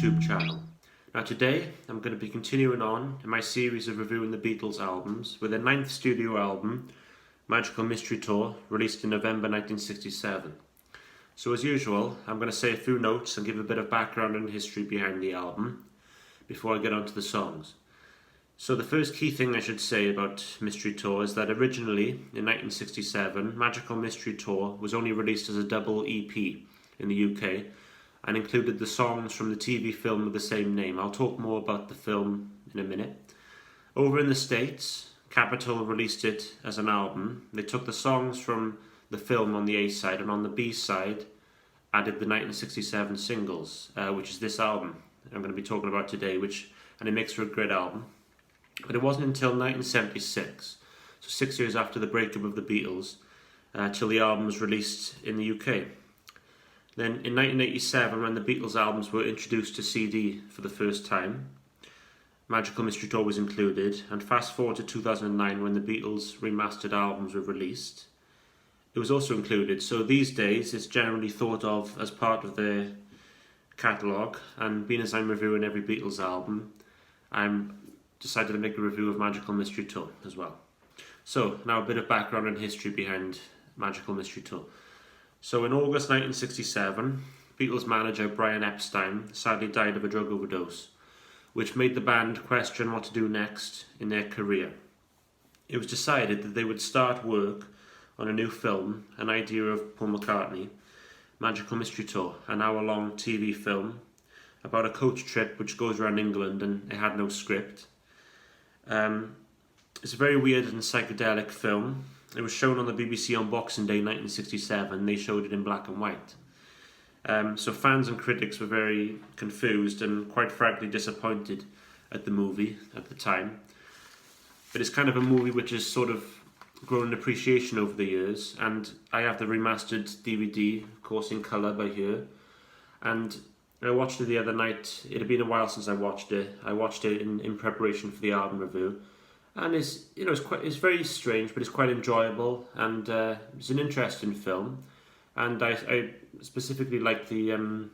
YouTube channel. Now today I'm going to be continuing on in my series of reviewing the Beatles albums with their 9th studio album, Magical Mystery Tour, released in November 1967. So as usual, I'm going to say a few notes and give a bit of background and history behind the album before I get on to the songs. So the first key thing I should say about Mystery Tour is that originally, in 1967, Magical Mystery Tour was only released as a double EP in the UK and included the songs from the TV film with the same name. I'll talk more about the film in a minute. Over in the States, Capitol released it as an album. They took the songs from the film on the A side and on the B side added the 1967 singles, which is this album I'm going to be talking about today, and it makes for a great album. But it wasn't until 1976, so 6 years after the breakup of the Beatles, till the album was released in the UK. Then in 1987, when the Beatles albums were introduced to CD for the first time, Magical Mystery Tour was included, and fast forward to 2009 when the Beatles remastered albums were released, it was also included. So these days it's generally thought of as part of their catalogue, and being as I'm reviewing every Beatles album, I'm decided to make a review of Magical Mystery Tour as well. So now a bit of background and history behind Magical Mystery Tour. So in August 1967, Beatles manager Brian Epstein sadly died of a drug overdose, which made the band question what to do next in their career. It was decided that they would start work on a new film, an idea of Paul McCartney, Magical Mystery Tour, an hour-long TV film about a coach trip which goes around England, and it had no script. It's a very weird and psychedelic film. It was shown on the BBC on Boxing Day 1967. They showed it in black and white. So fans and critics were very confused and quite frankly disappointed at the movie at the time. But it's kind of a movie which has sort of grown in appreciation over the years, and I have the remastered DVD, of course in colour by here, and I watched it the other night. It had been a while since I watched it. I watched it in preparation for the album review, and it's very strange, but it's quite enjoyable, and it's an interesting film. And I specifically like the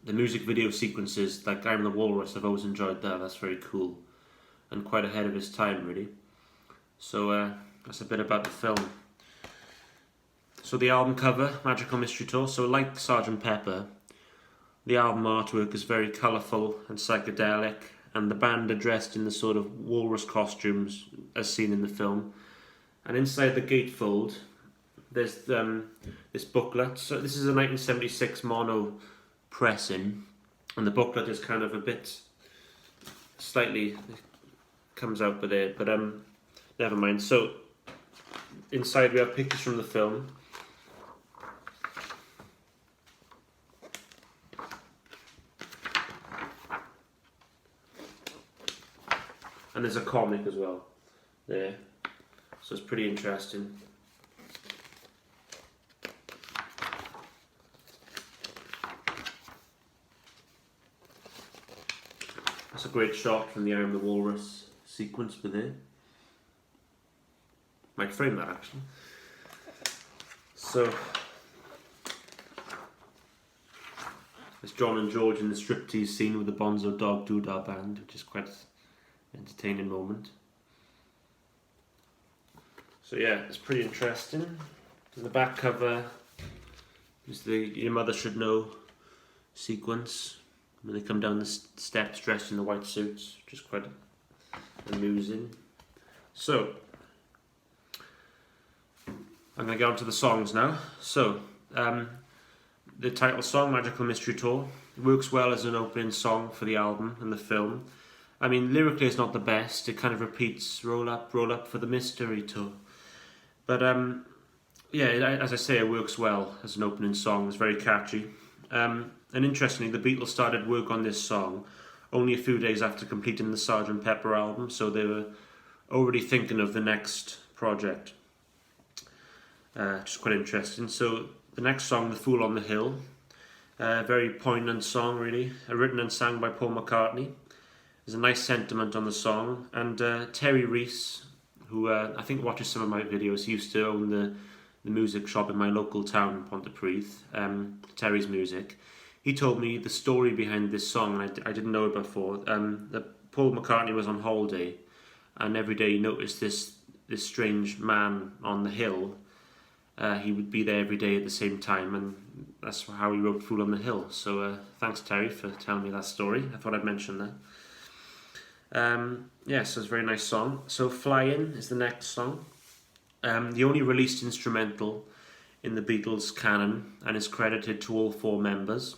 music video sequences, like Am the Walrus. I've always enjoyed that. That's very cool and quite ahead of its time, really. So that's a bit about the film. So the album cover, Magical Mystery Tour. So like Sgt. Pepper, the album artwork is very colourful and psychedelic, and the band are dressed in the sort of walrus costumes as seen in the film. And inside the gatefold, there's this booklet. So this is a 1976 mono pressing, and the booklet is kind of a bit slightly comes out with it, but never mind. So inside we have pictures from the film. And there's a comic as well there, so it's pretty interesting. That's a great shot from the Am the Walrus sequence with it. Might frame that actually. So it's John and George in the striptease scene with the Bonzo Dog Doodah band, which is quite entertaining moment. So yeah, it's pretty interesting. In the back cover is the Your Mother Should Know sequence when they come down the steps dressed in the white suits, which is quite amusing. So I'm going to get on to the songs now. So the title song, Magical Mystery Tour, works well as an opening song for the album and the film. I mean, lyrically it's not the best. It kind of repeats roll up for the mystery tour. But yeah, as I say, it works well as an opening song. It's very catchy. And interestingly, the Beatles started work on this song only a few days after completing the Sgt. Pepper album, so they were already thinking of the next project. Which is quite interesting. So the next song, The Fool on the Hill, a very poignant song really, written and sung by Paul McCartney. There's a nice sentiment on the song, and Terry Reese, who I think watches some of my videos, he used to own the music shop in my local town, Pontypridd, Terry's Music. he told me the story behind this song, and I didn't know it before. That Paul McCartney was on holiday, and every day he noticed this strange man on the hill. He would be there every day at the same time, and that's how he wrote Fool on the Hill. So thanks, Terry, for telling me that story. I thought I'd mention that. Yes, it's a very nice song. So Flying is the next song. The only released instrumental in the Beatles canon, and is credited to all 4 members.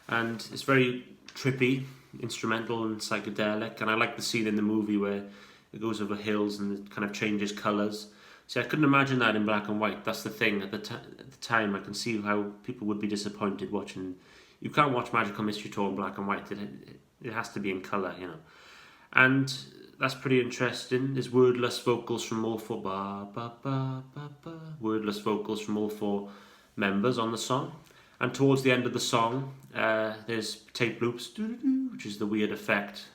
And it's very trippy, instrumental and psychedelic, and I like the scene in the movie where it goes over hills and it kind of changes colours. See, I couldn't imagine that in black and white. That's the thing. At the time, I can see how people would be disappointed watching. You can't watch Magical Mystery Tour in black and white. It has to be in colour, you know. And that's pretty interesting. There's wordless vocals from all 4 wordless vocals from all 4 members on the song. And towards the end of the song, there's tape loops, which is the weird effect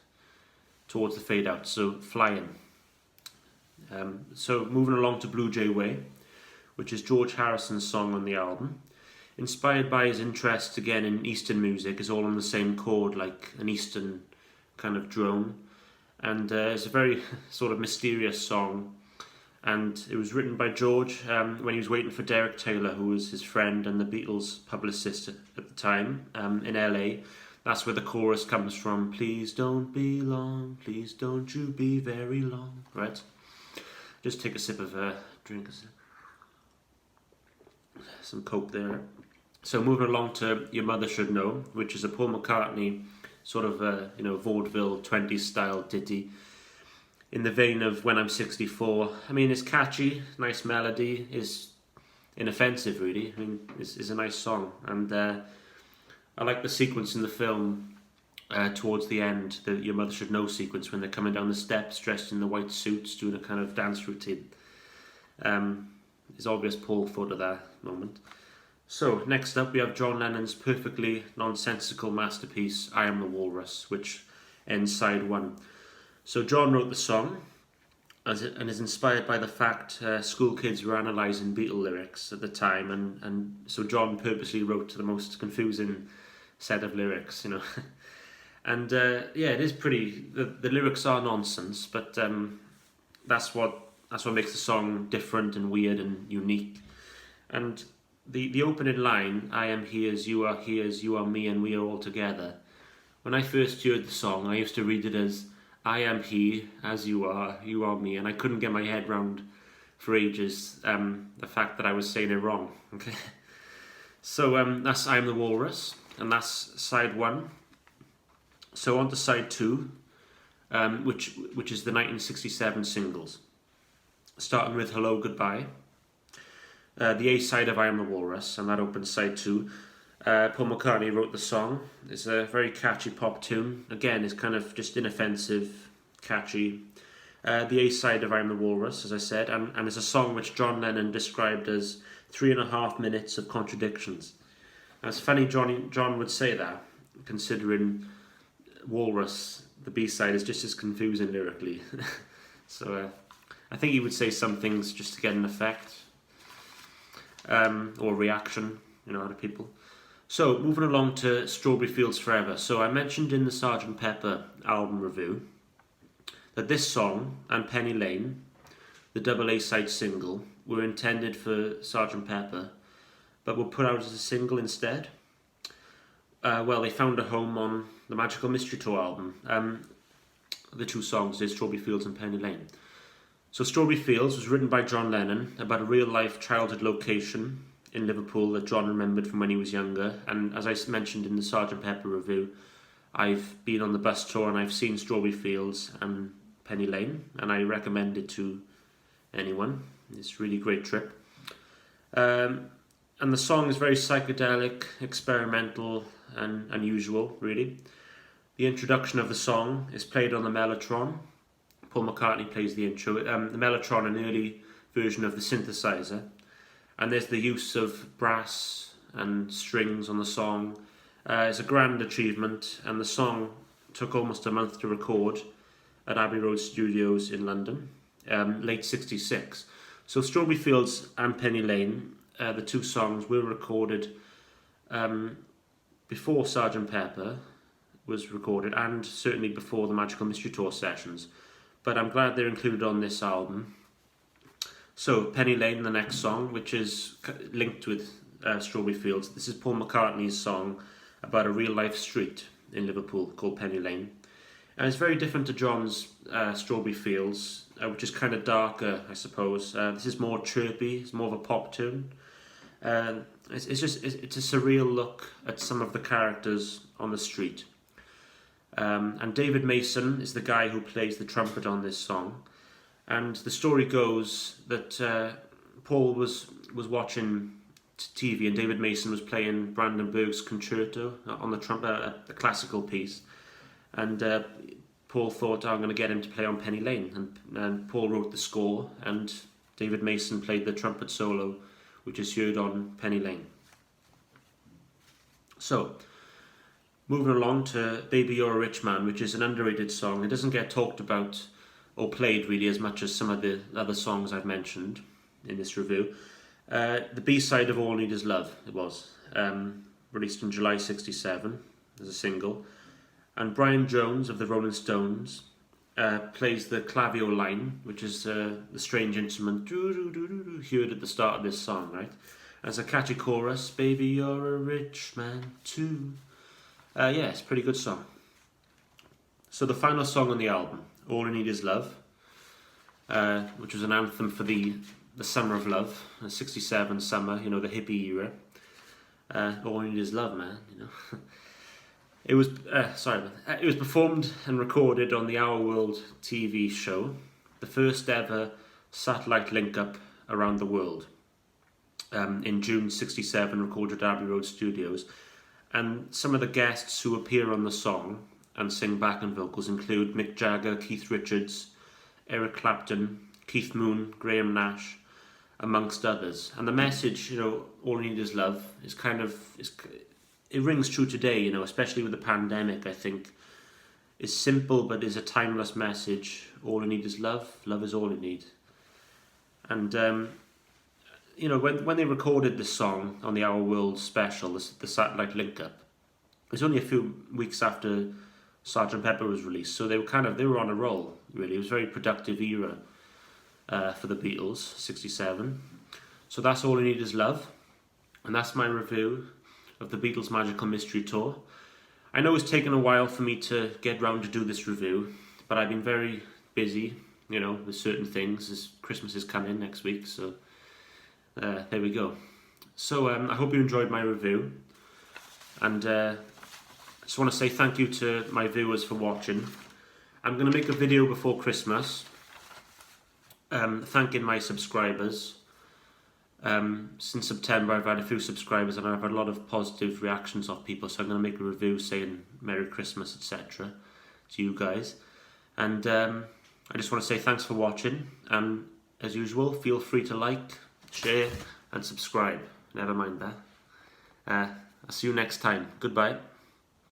towards the fade out. So Flying. So moving along to Blue Jay Way, which is George Harrison's song on the album. Inspired by his interest again in Eastern music, is all on the same chord, like an Eastern kind of drone. And it's a very sort of mysterious song. And it was written by George when he was waiting for Derek Taylor, who was his friend and the Beatles publicist at the time, in LA. That's where the chorus comes from. Please don't be long, please don't you be very long, right? Just take a sip of drink, some Coke there. So moving along to Your Mother Should Know, which is a Paul McCartney sort of vaudeville 20s style ditty in the vein of When I'm 64. I mean, it's catchy, nice melody, is inoffensive really. I mean, it's a nice song, and I like the sequence in the film towards the end, the Your Mother Should Know sequence, when they're coming down the steps dressed in the white suits doing a kind of dance routine. There's obvious Paul thought of that moment. So next up we have John Lennon's perfectly nonsensical masterpiece I Am the Walrus, which ends side 1. So John wrote the song and is inspired by the fact school kids were analysing Beatle lyrics at the time, and so John purposely wrote the most confusing set of lyrics, you know. And yeah, it is pretty. The lyrics are nonsense, but that's what makes the song different and weird and unique. And the opening line, "I am he as you are me, and we are all together." When I first heard the song, I used to read it as "I am he as you are me," and I couldn't get my head round for ages the fact that I was saying it wrong. Okay, so that's "I Am the Walrus," and that's side 1. So on to side 2, which is the 1967 singles, starting with "Hello Goodbye," the A side of "I Am the Walrus," and that opens side 2. Paul McCartney wrote the song. It's a very catchy pop tune. Again, it's kind of just inoffensive, catchy. The A side of "I Am the Walrus," as I said, and it's a song which John Lennon described as 3.5 minutes of contradictions. And it's funny John would say that, considering Walrus, the B-side, is just as confusing lyrically. So I think he would say some things just to get an effect or reaction, out of people. So moving along to Strawberry Fields Forever. So I mentioned in the Sgt. Pepper album review that this song and Penny Lane, the double A-side single, were intended for Sgt. Pepper, but were put out as a single instead. Well, they found a home on the Magical Mystery Tour album. The 2 songs is Strawberry Fields and Penny Lane. So Strawberry Fields was written by John Lennon about a real-life childhood location in Liverpool that John remembered from when he was younger. And as I mentioned in the Sgt. Pepper review, I've been on the bus tour and I've seen Strawberry Fields and Penny Lane, and I recommend it to anyone. It's a really great trip. And the song is very psychedelic, experimental, and unusual, really. The introduction of the song is played on the mellotron. Paul McCartney plays the intro. The mellotron, an early version of the synthesizer. And there's the use of brass and strings on the song. It's a grand achievement, and the song took almost a month to record at Abbey Road Studios in London, late '66. So Strawberry Fields and Penny Lane, the 2 songs, were recorded before Sgt. Pepper was recorded, and certainly before the Magical Mystery Tour sessions, but I'm glad they're included on this album. So Penny Lane, the next song, which is linked with Strawberry Fields. This is Paul McCartney's song about a real life street in Liverpool called Penny Lane, and it's very different to John's Strawberry Fields, which is kind of darker, I suppose. This is more chirpy, it's more of a pop tune. It's a surreal look at some of the characters on the street. And David Mason is the guy who plays the trumpet on this song. And the story goes that Paul was watching TV and David Mason was playing Brandenburg's Concerto on the trumpet, a classical piece. And Paul thought, I'm going to get him to play on Penny Lane. And Paul wrote the score and David Mason played the trumpet solo, which is heard on Penny Lane. So, moving along to Baby You're a Rich Man, which is an underrated song. It doesn't get talked about or played really as much as some of the other songs I've mentioned in this review. The B-side of All I Need Is Love, it was. Released in July 1967 as a single. And Brian Jones of the Rolling Stones plays the clavio line, which is the strange instrument heard at the start of this song, right? As a catchy chorus, baby you're a rich man too. Yeah, it's a pretty good song. So the final song on the album, All I Need Is Love, which was an anthem for the summer of love, 1967 summer, you know, the hippie era. All I Need Is Love, man, you know. It was performed and recorded on the Our World TV show, the first ever satellite link-up around the world, in June 1967, recorded at Abbey Road Studios. And some of the guests who appear on the song and sing backing vocals include Mick Jagger, Keith Richards, Eric Clapton, Keith Moon, Graham Nash, amongst others. And the message, you know, All I Need Is Love, it rings true today, you know, especially with the pandemic, I think. It's simple, but is a timeless message. All I need is love. Love is all I need. And, you know, when they recorded this song on the Our World special, the satellite link-up, it was only a few weeks after Sgt. Pepper was released, so they were on a roll, really. It was a very productive era for the Beatles, 1967. So that's All I Need Is Love, and that's my review of the Beatles Magical Mystery Tour. I know it's taken a while for me to get round to do this review, but I've been very busy, you know, with certain things, as Christmas is coming next week, so there we go. So I hope you enjoyed my review, and I just want to say thank you to my viewers for watching. I'm going to make a video before Christmas thanking my subscribers. Since September I've had a few subscribers and I've had a lot of positive reactions off people, so I'm going to make a review saying Merry Christmas, etc. to you guys. And I just want to say thanks for watching, and as usual, feel free to like, share and subscribe. Never mind that. I'll see you next time. Goodbye.